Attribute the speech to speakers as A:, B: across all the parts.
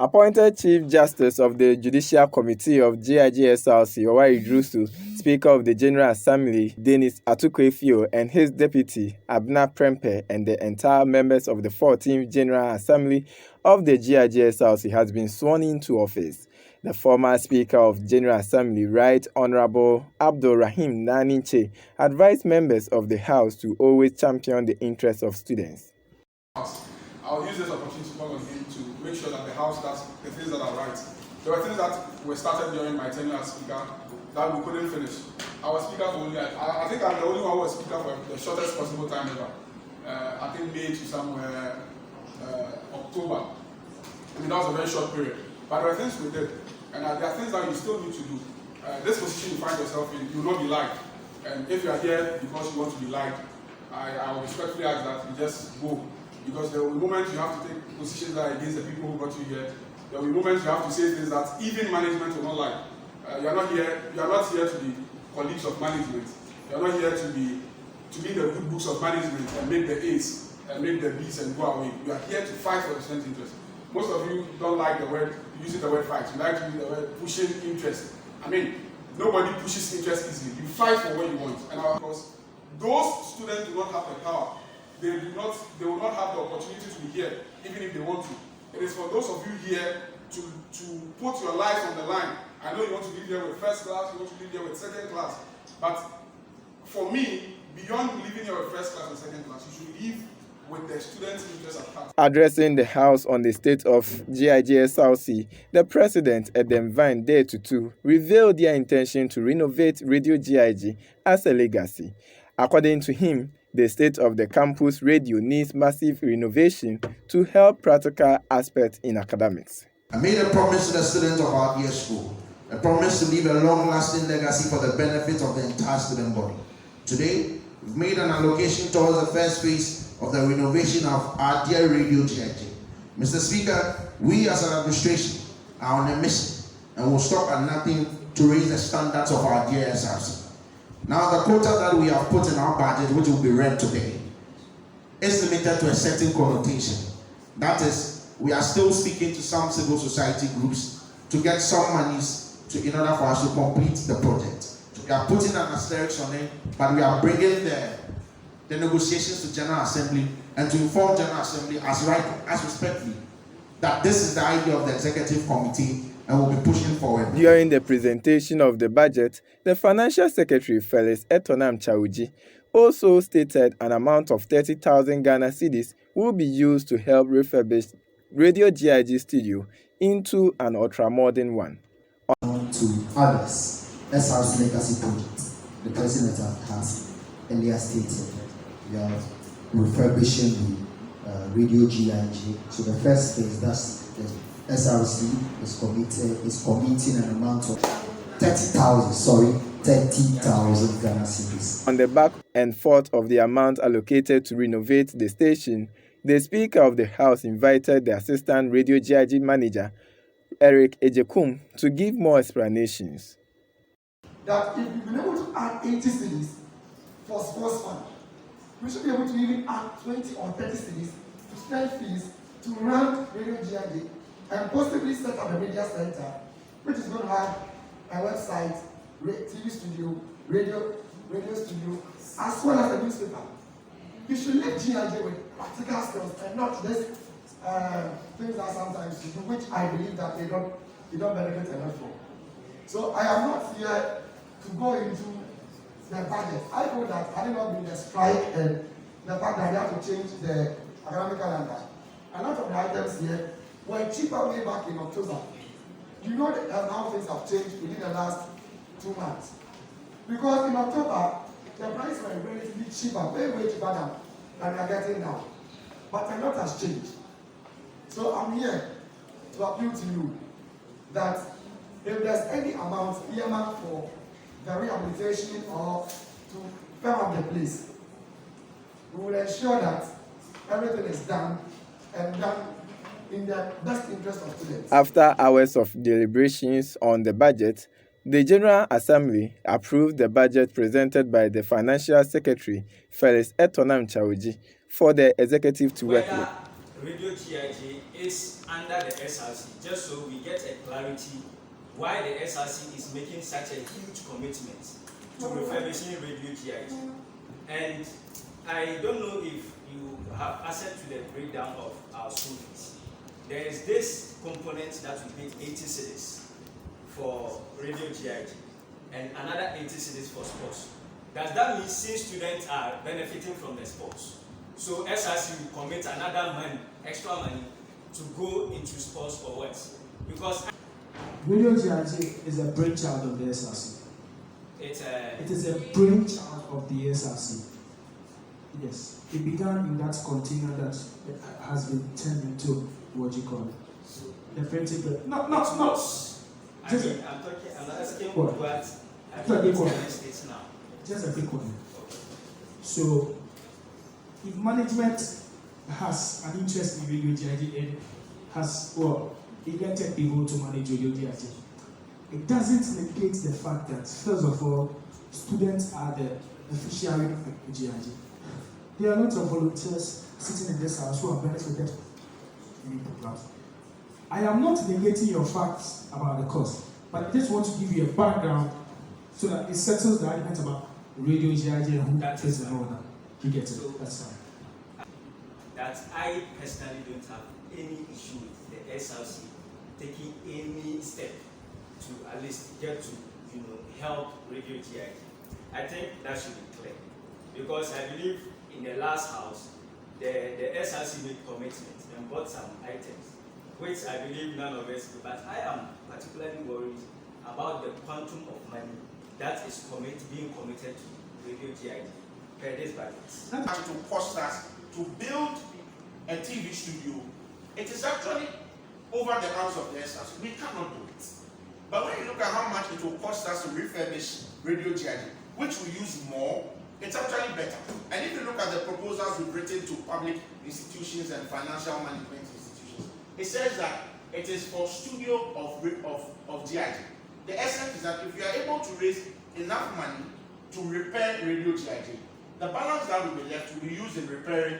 A: Appointed Chief Justice of the Judicial Committee of GIJ SRC, Oware Iddrisu, Speaker of the General Assembly, Dennis Atuquayefio, and his deputy, Abena Prempeh, and the entire members of the 14th General Assembly of the GIJ SRC has been sworn into office. The former Speaker of General Assembly, Right Honorable Abdul Rahim Naninche, advised members of the House to always champion the interests of students.
B: I'll use this opportunity to call on him to make sure that the House does the things that are right. There were things that were started during my tenure as Speaker that we couldn't finish. I was Speaker for only, I think I'm the only one who was Speaker for the shortest possible time ever. I think May to somewhere October. I mean, that was a very short period. But there were things we did, and there are things that you still need to do. This position you find yourself in, you will not be liked. And if you are here because you want to be liked, I will respectfully ask that you just go. Because there will be moments you have to take positions that are against the people who got you here. There will be moments you have to say things that even management will not like. You are not here to be colleagues of management. You are not here to be the good books of management and make the A's and make the B's and go away. You are here to fight for the student interest. Most of you don't like the word, using the word fight. You like to use the word pushing interest. I mean, nobody pushes interest easily. You fight for what you want. And of course, those students do not have the power. They will not have the opportunity to be here, even if they want to. It is for those of you here to put your lives on the line. I know you want to live here with first class, you want to live here with second class, but for me, beyond living here with first class and second class, you should live with the students' interests at heart.
A: Addressing the House on the state of GIJSRC, the President, Edem Vine Dei Tutu, revealed their intention to renovate Radio GIJ as a legacy. According to him, the state of the campus radio needs massive renovation to help practical aspects in academics.
C: I made a promise to the students of our dear school, a promise to leave a long-lasting legacy for the benefit of the entire student body. Today, we've made an allocation towards the first phase of the renovation of our dear Radio GIJ. Mr. Speaker, we as an administration are on a mission and will stop at nothing to raise the standards of our dear SRC. Now, the quota that we have put in our budget, which will be read today, is limited to a certain connotation. That is, we are still speaking to some civil society groups to get some monies in order for us to complete the project. So we are putting an asterisk on it, but we are bringing the negotiations to General Assembly and to inform General Assembly as respectfully that this is the idea of the Executive Committee and will be pushing forward.
A: During the presentation of the budget, the Financial Secretary, Felix Etornam Tsawordzi, also stated an amount of 30,000 Ghana Cedis will be used to help refurbish Radio GIJ studio into an ultramodern one.
D: On to others, SRC legacy project. The President has earlier stated we are refurbishing the Radio GIJ. So the first phase, that's the SRC is committing an amount of 30,000 Ghana cedis.
A: On the back and forth of the amount allocated to renovate the station, the Speaker of the House invited the Assistant Radio GIJ Manager, Eric Ejekum, to give more explanations.
E: That if we've been able to add 80 cities for sports fund, we should be able to even add 20 or 30 cities to spend fees to run Radio GIJ and possibly set up a media center, which is going to have a website, TV studio, radio studio, as well as a newspaper. You should leave GIJ with practical skills and not this things that sometimes you do, which I believe that you don't benefit enough from. So I am not here to go into the budget. I know that had it not been the strike and the fact that we have to change the academic calendar, a lot of the items here were cheaper way back in October. You know how things have changed within the last 2 months. Because in October, the prices were relatively cheaper, way cheaper than we are getting now. But a lot has changed. So I'm here to appeal to you that if there's any amount earmarked for the rehabilitation or to firm up the place, we will ensure that everything is done and done in the best interest of students.
A: After hours of deliberations on the budget, the General Assembly approved the budget presented by the Financial Secretary, Felix Etornam Tsawordzi, for the executive to work with.
F: Radio GIJ is under the SRC, just so we get a clarity why the SRC is making such a huge commitment to refurbishing Radio GIJ. And I don't know if you have access to the breakdown of our school fees. There is this component that we paid 80 cedis for Radio GIJ and another 80 cedis for sports. Does that mean since students are benefiting from the sports, so SRC will commit another money, extra money, to go into sports or what? Because
G: Radio GIJ is a brainchild of the SRC. It is a brainchild of the SRC. Yes, it began in that container that has been turned into what you call it. The printing press. No.
F: I'm asking what States now.
G: Just a quick one. So, if management has an interest in Radio GIJ and has elected people to manage Radio GIJ, it doesn't negate the fact that, first of all, students are the beneficiary of GIJ. There are lots of volunteers sitting in this house who have benefited in the programs. I am not negating your facts about the cost, but I just want to give you a background so that it settles the argument about Radio GIJ and who is the owner. You get it?
F: So,
G: that's fine.
F: That I personally don't have any issue with the SRC taking any step to at least get to help Radio GIJ. I think that should be clear, because I believe in the last house the SRC made commitments and bought some items, which I believe none of us do. But I am particularly worried about the quantum of money that is being committed to Radio GIJ per this budget.
C: And to cost us to build a TV studio, it is actually over the house of the SRC. We cannot do it. But when you look at how much it will cost us to refurbish Radio GIJ, which we use more, it's actually better. And if you look at the proposals we've written to public institutions and financial management institutions, it says that it is for studio of GIJ. The essence is that if you are able to raise enough money to repair Radio GIJ, the balance that will be left will be used in repairing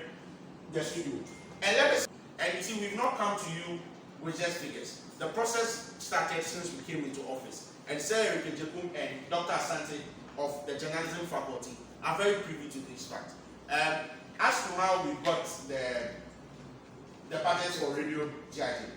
C: the studio. And you see, we've not come to you with just figures. The process started since we came into office. And Sir Eric Jekum and Dr. Asante of the journalism faculty are very privy to this fact. As to how we got the budget for Radio GIJ,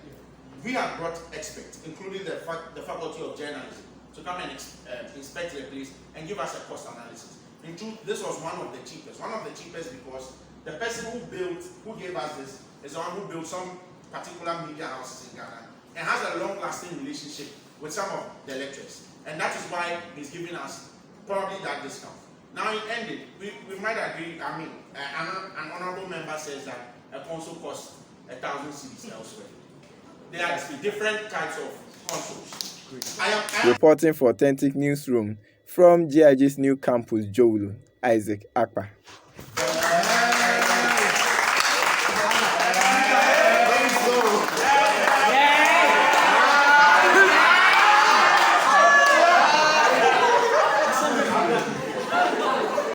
C: we have brought experts, including the faculty of journalism, to come and inspect the place and give us a cost analysis. In truth, this was one of the cheapest. One of the cheapest because the person who gave us this is the one who built some particular media houses in Ghana and has a long-lasting relationship with some of the lecturers. And that is why he's giving us probably that discount. Now it ended. We might agree, an honorable member says that a console costs 1,000 cedis elsewhere. There are different types of consoles.
A: Reporting for Authentic Newsroom from GIJ's new campus, Jolu, Isaac Akpa.